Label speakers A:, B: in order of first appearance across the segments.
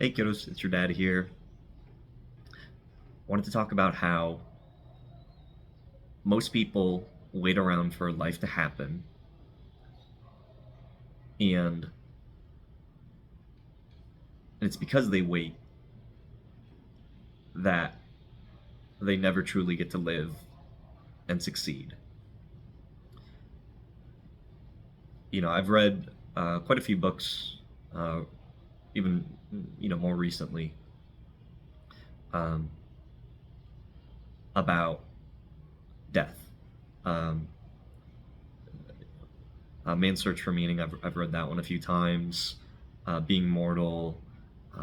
A: Hey kiddos, it's your dad here. Wanted to talk about how most people wait around for life to happen, and it's because they wait that they never truly get to live and succeed. I've read quite a few books, uh, even more recently, um, about death. Um, Man's Search for Meaning. I've read that one a few times. Being Mortal,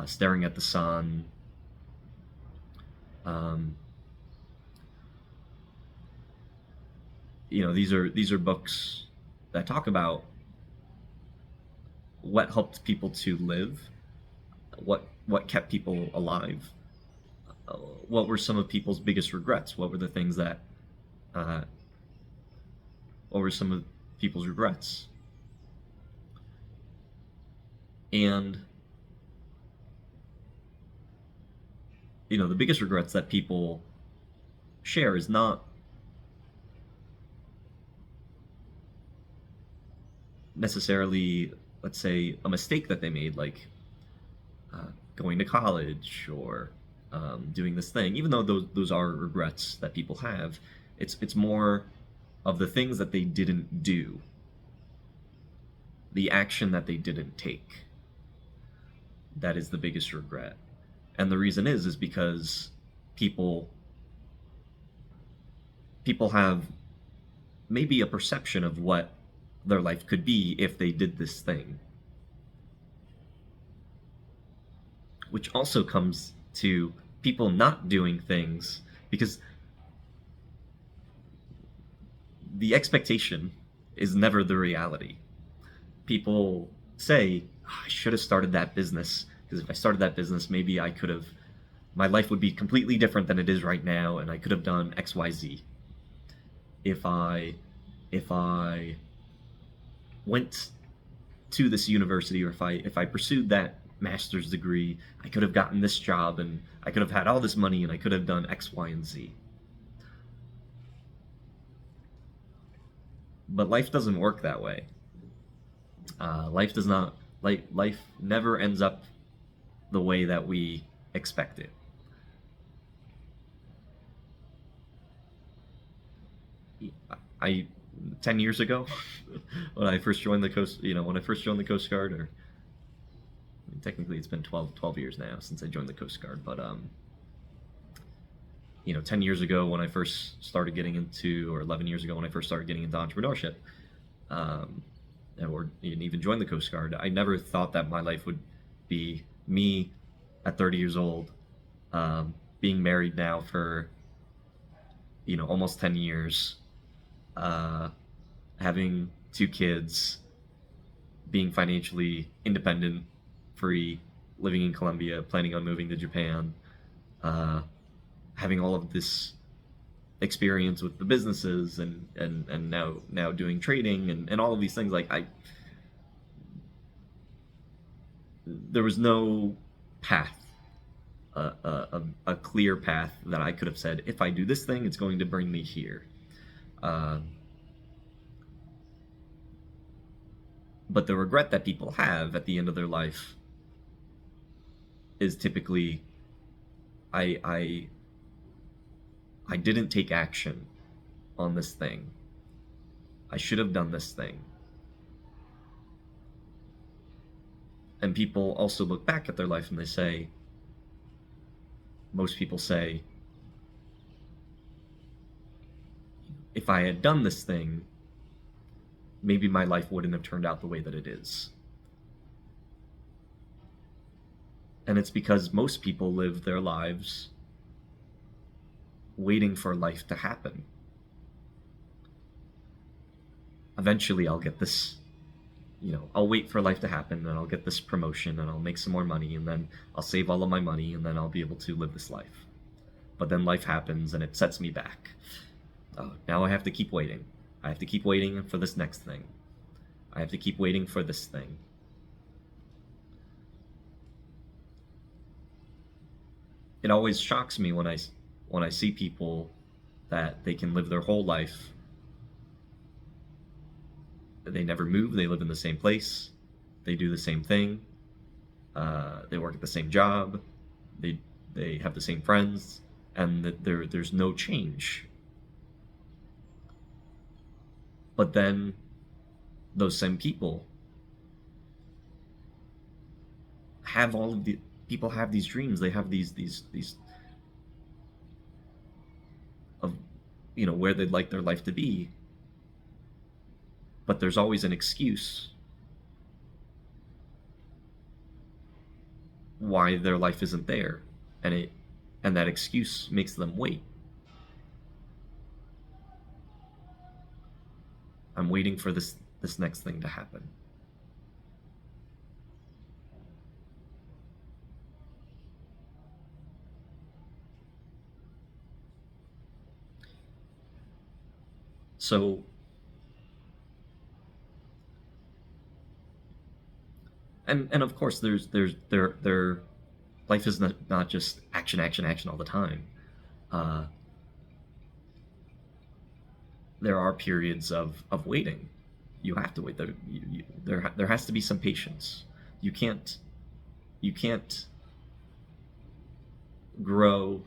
A: Staring at the Sun. Um, these are books that talk about what helped people to live, what kept people alive, what were some of people's biggest regrets, uh, what were some of people's regrets, and the biggest regrets that people share is not necessarily, let's say, a mistake that they made, like going to college or doing this thing. Even though those are regrets that people have, it's more of the things that they didn't do, the action that they didn't take. That is the biggest regret, and the reason is because people people have maybe a perception of what their life could be if they did this thing, which also comes to people not doing things because the expectation is never the reality. People say, "Oh, I should have started that business because if I started that business, maybe I could have, my life would be completely different than it is right now, and I could have done XYZ. If I went to this university, or if I pursued that master's degree, I could have gotten this job, and I could have had all this money, and I could have done X, Y, and Z." But life doesn't work that way. Life does not. Life never ends up the way that we expect it. I 10 years ago, when I first joined the Coast Guard, or technically it's been 12 years now since I joined the Coast Guard, but 10 years ago when I first started getting into, or 11 years ago when I first started getting into entrepreneurship, um, or even joined the Coast Guard, I never thought that my life would be me at 30 years old, being married now for almost 10 years, uh, having two kids, being financially independent, free, living in Colombia, planning on moving to Japan, uh, having all of this experience with the businesses, and now doing trading, and all of these things. Like, I there was no path, a clear path that I could have said, if I do this thing, it's going to bring me here. Um, but the regret that people have at the end of their life is typically, I I I didn't take action on this thing. I should have done this thing. And people also look back at their life and they say, most people say, if I had done this thing, maybe my life wouldn't have turned out the way that it is. And it's because most people live their lives waiting for life to happen. Eventually, I'll get this, I'll wait for life to happen, and I'll get this promotion, and I'll make some more money, and then I'll save all of my money, and then I'll be able to live this life. But then life happens, and it sets me back. Oh, now I have to keep waiting. I have to keep waiting for this next thing. I have to keep waiting for this thing. it always shocks me when I see people that they can live their whole life, they never move, they live in the same place, they do the same thing, they work at the same job, they they have the same friends, and that there's no change. But then those same people have all of the people have these dreams. They have these of where they'd like their life to be, but there's always an excuse why their life isn't there, and that excuse makes them wait. I'm waiting for this next thing to happen. So, and of course, there life is not just action, action, action all the time. Uh, there are periods of waiting. You have to wait. There has to be some patience. You can't you can't grow.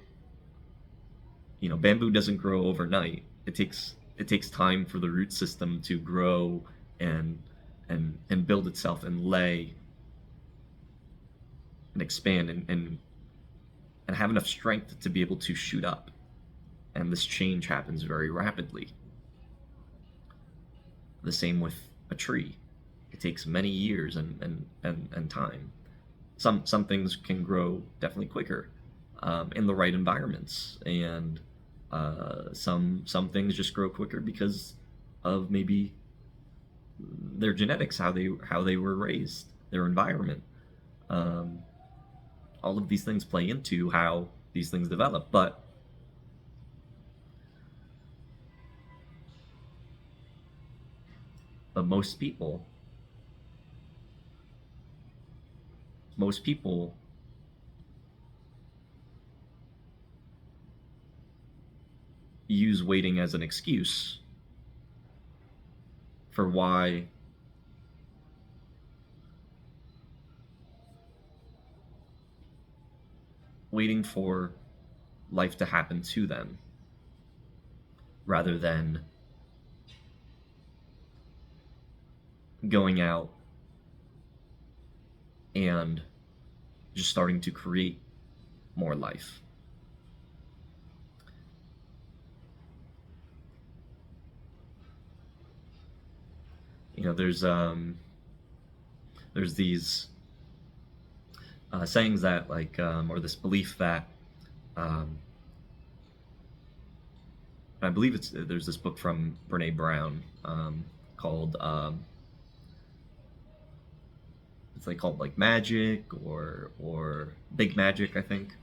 A: Bamboo doesn't grow overnight. It takes time for the root system to grow and and build itself and lay and expand and have enough strength to be able to shoot up. And this change happens very rapidly. The same with a tree. It takes many years and time. Some things can grow definitely quicker in the right environments, and some things just grow quicker because of maybe their genetics, how they were raised, their environment. Um, all of these things play into how these things develop, but most people use waiting as an excuse for why waiting for life to happen to them rather than going out and just starting to create more life. There's these sayings that, like, or this belief that, um, I believe there's this book from Brene Brown, called, it's like called like Magic, or Big Magic, I think.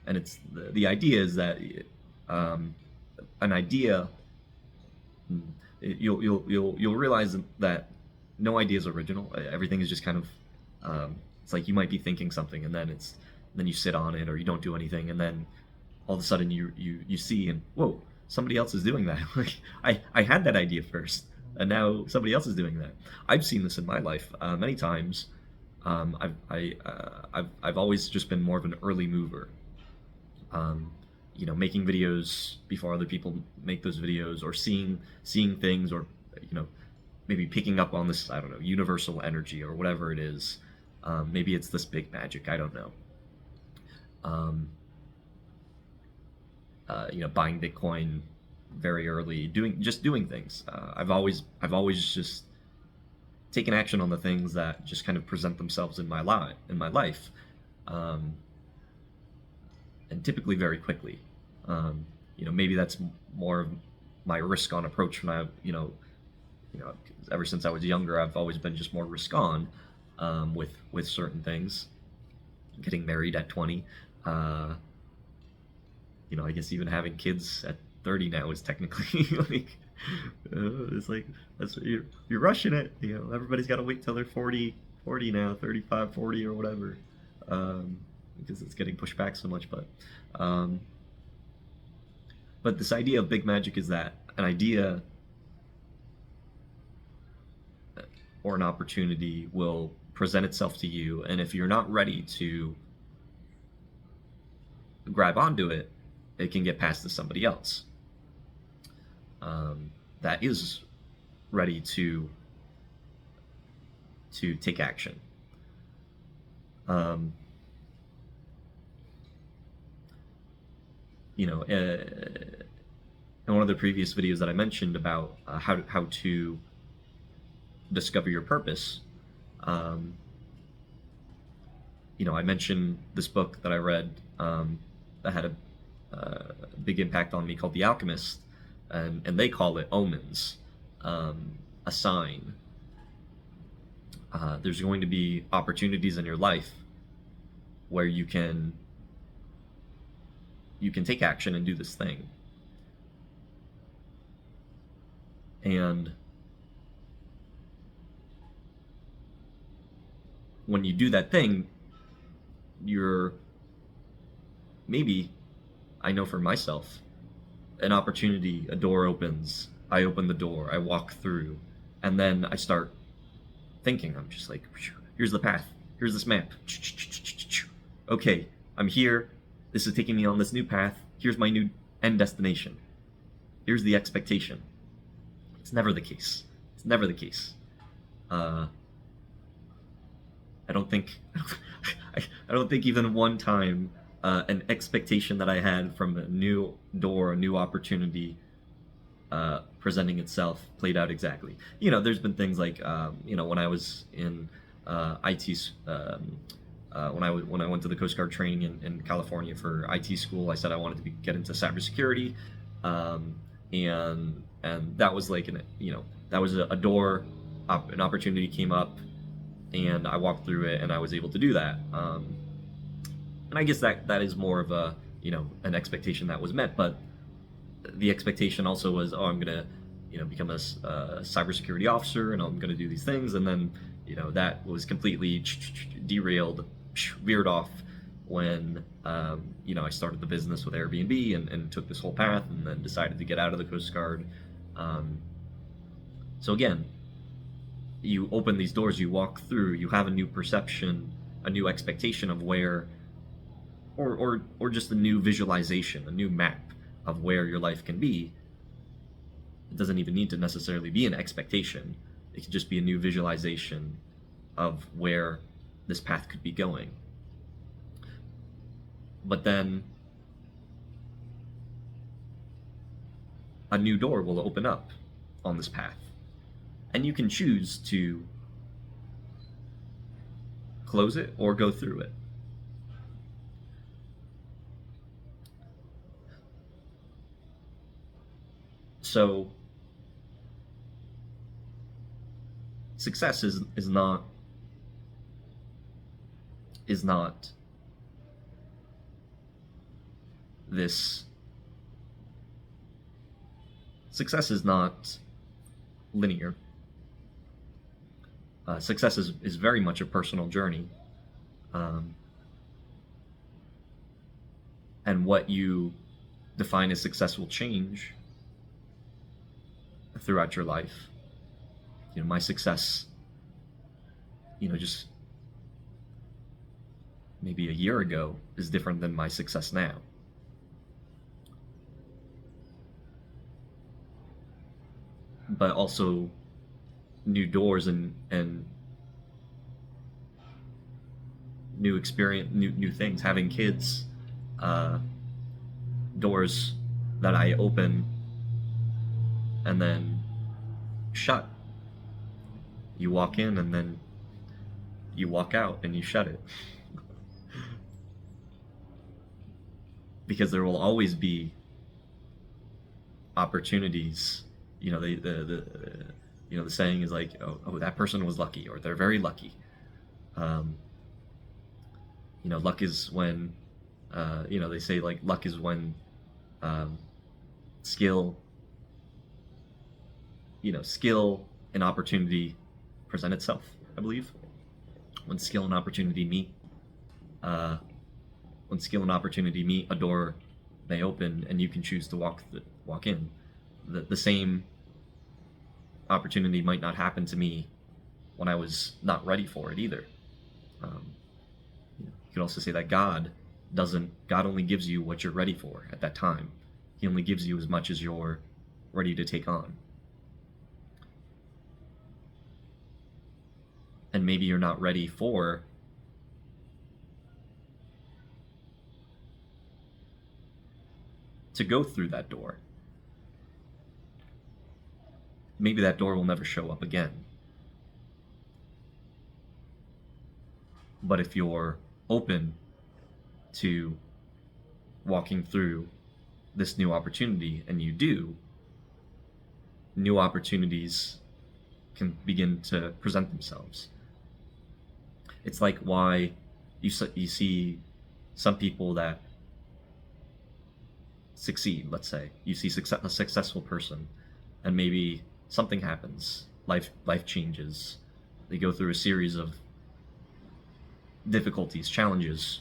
A: And it's the idea is that, um, an idea, you'll realize that no idea is original. Everything is just kind of, it's like you might be thinking something, and then you sit on it, or you don't do anything, and then all of a sudden you see, and whoa, somebody else is doing that. Like, I had that idea first, and now somebody else is doing that. I've seen this in my life many times. I've always just been more of an early mover. Um, Making videos before other people make those videos, or seeing things, or you know, maybe picking up on this, I don't know, universal energy or whatever it is. Maybe it's this big magic. I don't know. Um, Buying Bitcoin very early, doing things. I've always just taken action on the things that just kind of present themselves in my life, um, and typically very quickly. Maybe that's more of my risk on approach when ever since I was younger, I've always been just more risk on, with certain things. Getting married at 20, uh, I guess even having kids at 30 now is technically it's like, you're rushing it. Everybody's got to wait till they're 40 now, 35, 40, or whatever. Um, because it's getting pushed back so much. But this idea of big magic is that an idea or an opportunity will present itself to you, and if you're not ready to grab onto it, it can get passed to somebody else that is ready to take action. In one of the previous videos that I mentioned about how to discover your purpose, I mentioned this book that I read that had a big impact on me called The Alchemist, and they call it omens, a sign. There's going to be opportunities in your life where you can take action and do this thing. And when you do that thing, I know for myself, an opportunity, a door opens, I open the door, I walk through, and then I start thinking. I'm just like, here's the path, here's this map. Okay, I'm here. This is taking me on this new path. Here's my new end destination. Here's the expectation. It's never the case. It's never the case. I don't think even one time an expectation that I had from a new door, a new opportunity presenting itself played out exactly. There's been things like when I was in IT. When I went to the Coast Guard training in California for IT school, I said I wanted to get into cybersecurity, and that was like that was a door, an opportunity came up, and I walked through it, and I was able to do that. And I guess that is more of a an expectation that was met, but the expectation also was, I'm gonna become a cybersecurity officer, and I'm gonna do these things, and then that was completely derailed, veered off when I started the business with Airbnb and took this whole path, and then decided to get out of the Coast Guard. So again, you open these doors, you walk through, you have a new perception, a new expectation of where, or just a new visualization, a new map of where your life can be. It doesn't even need to necessarily be an expectation. It could just be a new visualization of where this path could be going. But then a new door will open up on this path, and you can choose to close it or go through it. So success is not this. Success is not linear. Success is very much a personal journey. And what you define as success will change throughout your life. My success, just maybe a year ago is different than my success now. But also new doors and new experience, new things, having kids, doors that I open and then shut. You walk in and then you walk out and you shut it. Because there will always be opportunities. The saying is like, oh, that person was lucky, or they're very lucky. Luck is when, they say like luck is when skill and opportunity present itself, I believe. When skill and opportunity meet, when skill and opportunity meet, a door may open, and you can choose to walk in. The same opportunity might not happen to me when I was not ready for it either. You could also say that God only gives you what you're ready for at that time. He only gives you as much as you're ready to take on. And maybe you're not ready to go through that door. Maybe that door will never show up again. But if you're open to walking through this new opportunity, and you do, new opportunities can begin to present themselves. It's like why you see some people that succeed. Let's say you see a successful person, and maybe something happens, life changes, they go through a series of difficulties, challenges.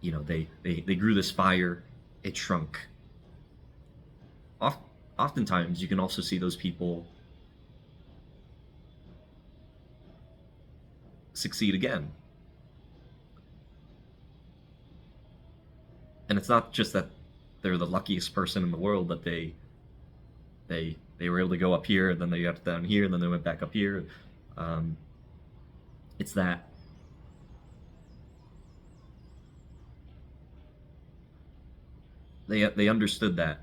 A: They grew this fire, it shrunk. Oftentimes you can also see those people succeed again. And it's not just that they're the luckiest person in the world, that they were able to go up here, and then they got down here, and then they went back up here. It's that they understood that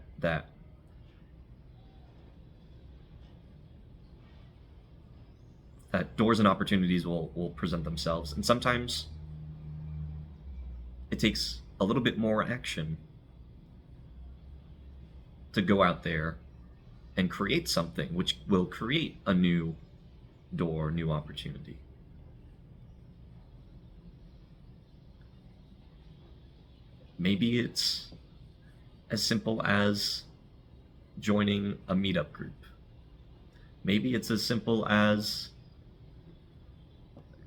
A: doors and opportunities will present themselves, and sometimes it takes a little bit more action to go out there and create something which will create a new door, new opportunity. Maybe it's as simple as joining a meetup group. Maybe it's as simple as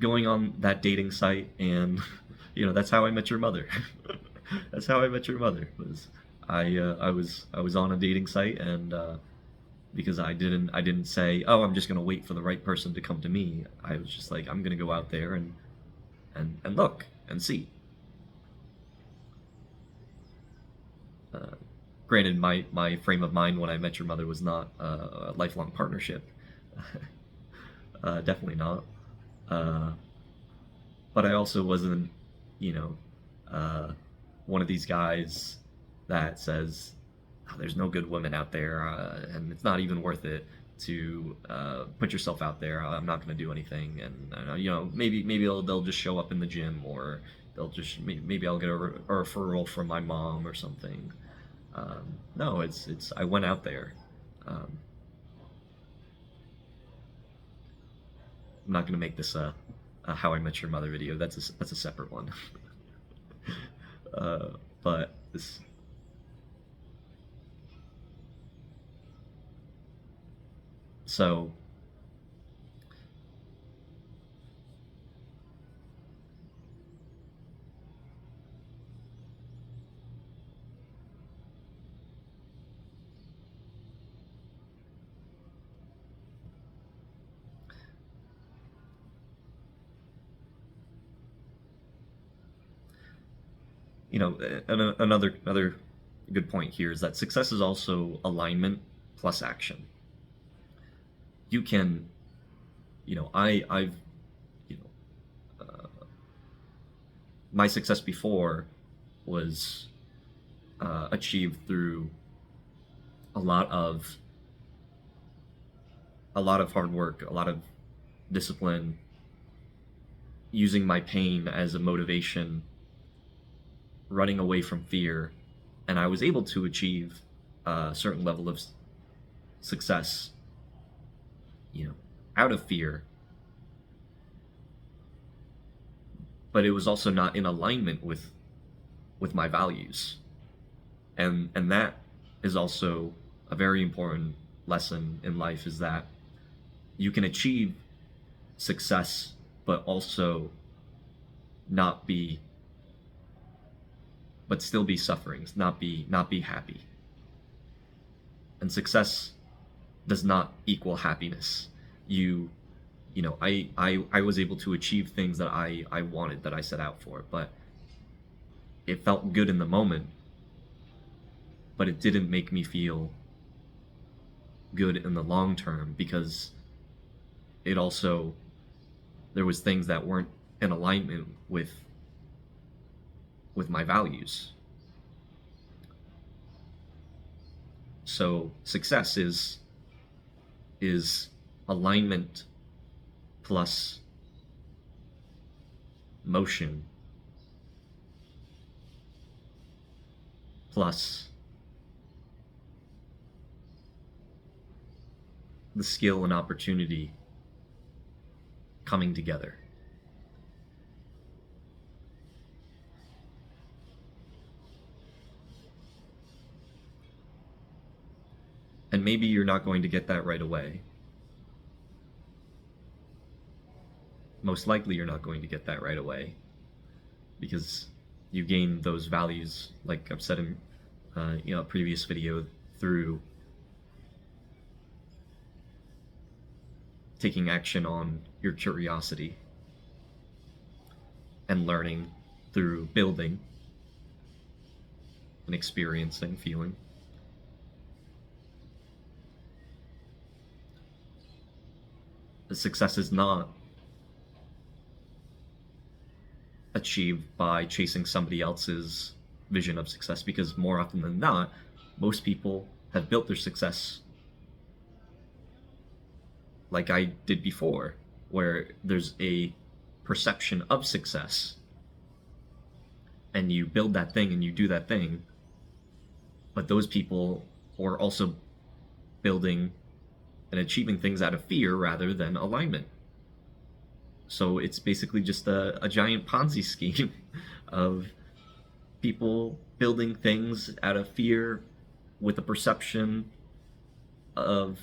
A: going on that dating site, and that's how I met your mother. That's how I met your mother. I was on a dating site, and because I didn't say, oh, I'm just gonna wait for the right person to come to me. I was just like, I'm gonna go out there and look and see. Granted, my frame of mind when I met your mother was not a lifelong partnership. Definitely not. But I also wasn't, one of these guys that says, oh, there's no good women out there, and it's not even worth it to put yourself out there. I'm not going to do anything, and maybe they'll just show up in the gym, or they'll just maybe I'll get a referral from my mom or something. No, it's I went out there. I'm not going to make this a How I Met Your Mother video. That's a separate one. But this. So another good point here is that success is also alignment plus action. You can, I've, my success before was achieved through a lot of hard work, a lot of discipline, using my pain as a motivation, running away from fear, and I was able to achieve a certain level of success, out of fear. But it was also not in alignment with my values, and that is also a very important lesson in life, is that you can achieve success but also not be but still be suffering, not be happy. And success does not equal happiness. I was able to achieve things that I wanted, that I set out for, but it felt good in the moment, but it didn't make me feel good in the long term, because it also, there was things that weren't in alignment with my values. So success is alignment plus motion plus the skill and opportunity coming together. And maybe you're not going to get that right away. Most likely you're not going to get that right away, because you gain those values, like I've said in a previous video, through taking action on your curiosity and learning through building and experiencing, feeling. The success is not achieved by chasing somebody else's vision of success, because more often than not, most people have built their success like I did before, where there's a perception of success and you build that thing and you do that thing, but those people are also building and achieving things out of fear rather than alignment. So it's basically just a giant Ponzi scheme of people building things out of fear with a perception of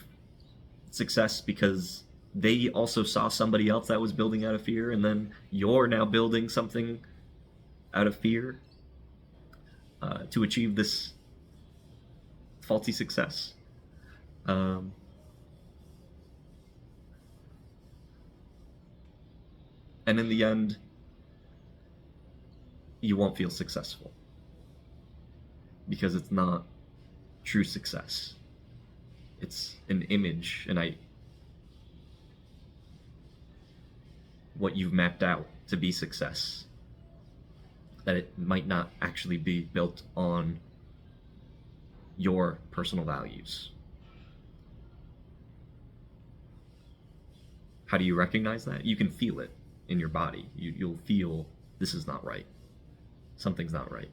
A: success because they also saw somebody else that was building out of fear, and then you're now building something out of fear to achieve this faulty success. And in the end, you won't feel successful, because it's not true success. It's an image, and what you've mapped out to be success, that it might not actually be built on your personal values. How do you recognize that? You can feel it in your body. You'll feel, this is not right. Something's not right.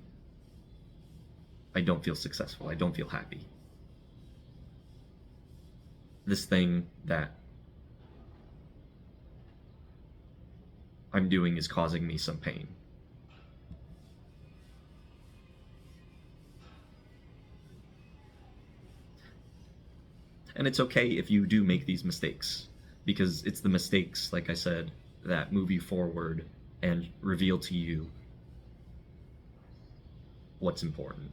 A: I don't feel successful. I don't feel happy. This thing that I'm doing is causing me some pain. And it's okay if you do make these mistakes, because it's the mistakes, like I said, that move you forward and reveal to you what's important.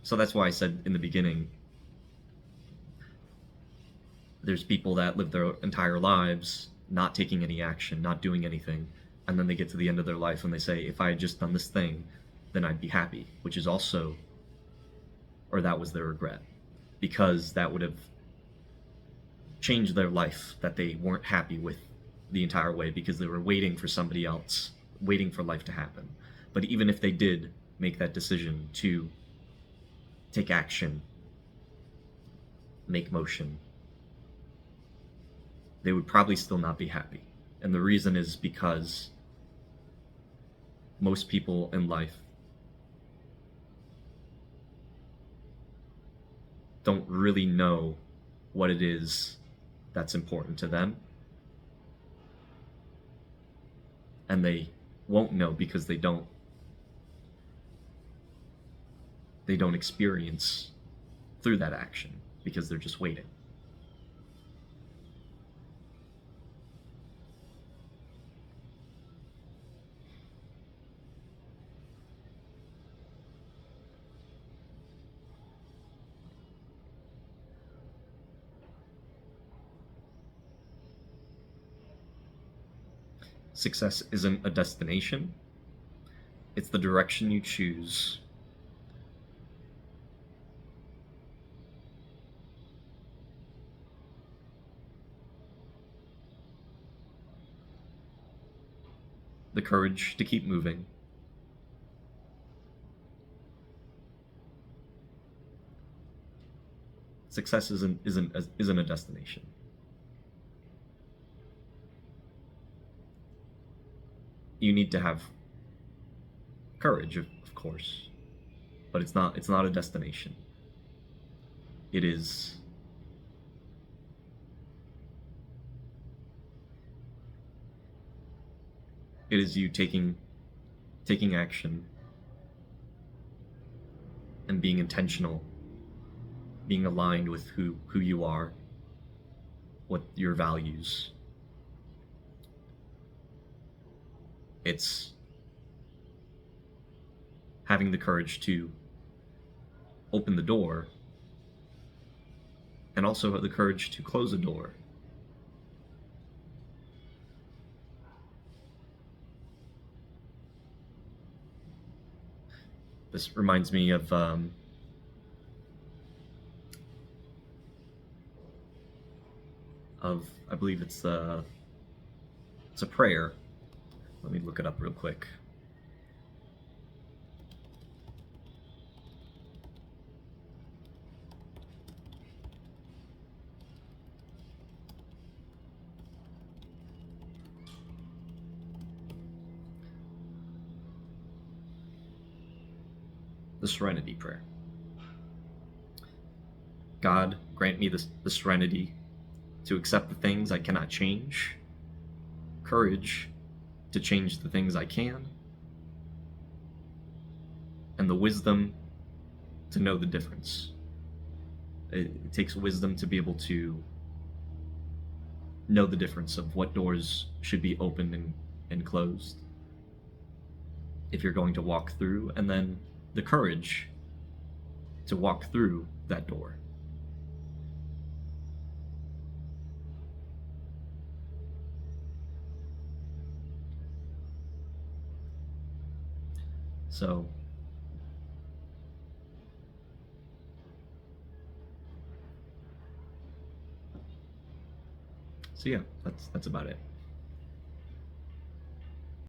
A: So that's why I said in the beginning, there's people that live their entire lives not taking any action, not doing anything, and then they get to the end of their life and they say, if I had just done this thing, then I'd be happy, which is also, or that was their regret, because that would have changed their life, that they weren't happy with the entire way because they were waiting for somebody else, waiting for life to happen. But even if they did make that decision to take action, make motion, they would probably still not be happy. And the reason is because most people in life don't really know what it is that's important to them. And they won't know because they don't experience through that action, because they're just waiting. Success isn't a destination, it's the direction you choose. The courage to keep moving. Success isn't a destination. You need to have courage, of course, but it's not a destination. It is you taking action and being intentional, being aligned with who you are, what your values. It's having the courage to open the door and also the courage to close the door. This reminds me of I believe it's a prayer. Let me look it up real quick. The Serenity Prayer. God, grant me the serenity to accept the things I cannot change, courage to change the things I can, and the wisdom to know the difference. It takes wisdom to be able to know the difference of what doors should be opened and closed if you're going to walk through, and then the courage to walk through that door. So yeah, that's about it.